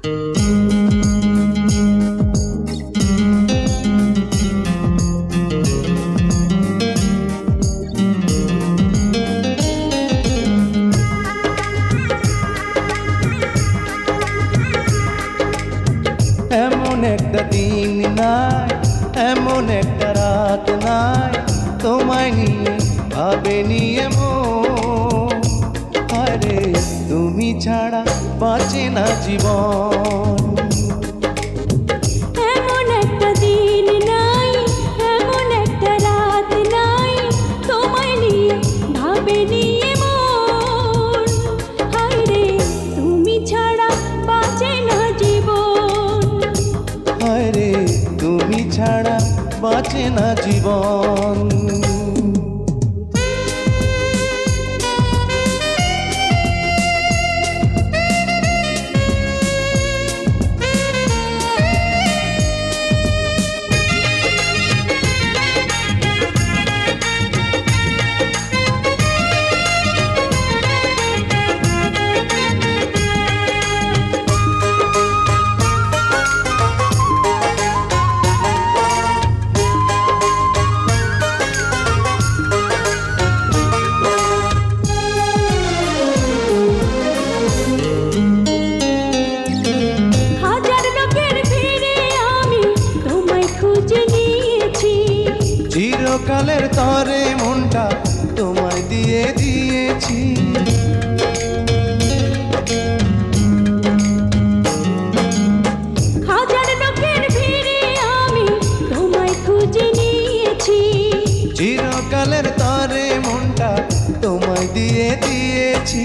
এমন একটা দিন নাই, এমন একটা রাত নাই, তোমায় নিয়ে ভাবে নিয়ে মন। আরে তুমি ছাড়া বাঁচে না জীবন। এমন একটা দিন নাই, এমন একটা রাত নাই, তোমায় নিয়ে ভাবে নিয়ে মন। হায়রে তুমি ছাড়া বাঁচে না জীবন। আরে তুমি ছাড়া বাঁচে না জীবন। চিরকালের তরে মনটা তোমায় দিয়ে দিয়েছি। হাজার লোকের ভিড়ে আমি তোমায় খুঁজে নিয়েছি। চিরকালের তরে মনটা তোমায় দিয়ে দিয়েছি।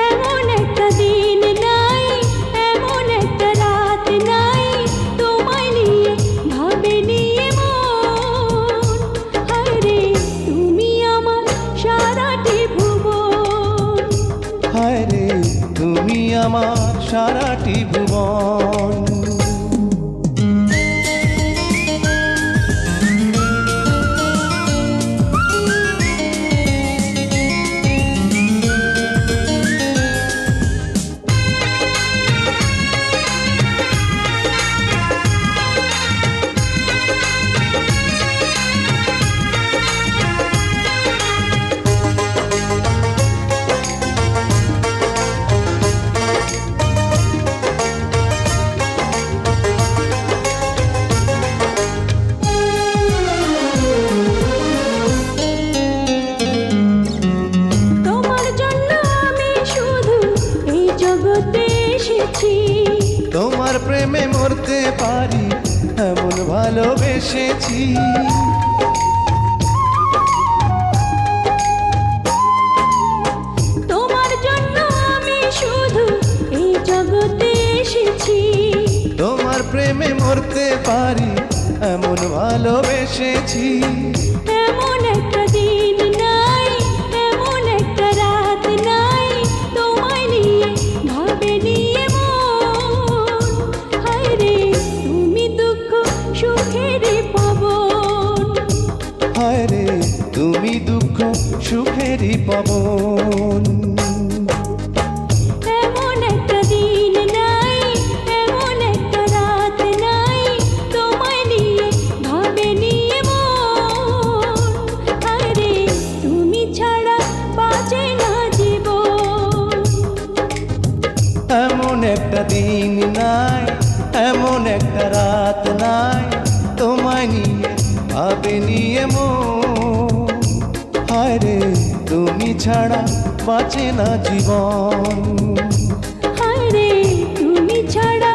এমন একটা দিন নাই, এমন একটা রাত নাই, তোমায় নিয়ে ভাবে নিয়ে মন। হায়রে তুমি আমার সারাটি ভুবন। হায়রে তুমি আমার সারাটি ভুবন। তোমার প্রেমে মরতে পারি এমন ভালোবেসেছি। তোমার জন্য আমি শুধু এই জগতে এসেছি। তোমার প্রেমে মরতে পারি এমন ভালোবেসেছি। এমন একটা দিন নাই, এমন একটা রাত নাই, তোমায় নিয়ে ভাবে নিয়ে মন। হায়রে তুমি দুঃখ সুখেরই পাবন। হায়রে তুমি দুঃখ সুখেরই পাবন। এমন একটা দিন নাই, এমন একটা রাত নাই, তোমায় নিয়ে ভাবে নিয়ে মন। হায়রে তুমি ছাড়া বাঁচে না জীবন। এমন একটা দিন নাই, এমন একটা রাত নাই, তোমায় নিয়ে ভাবে নিয়ে মন। হায়রে তুমি ছাড়া বাঁচে না জীবন। হায়রে তুমি ছাড়া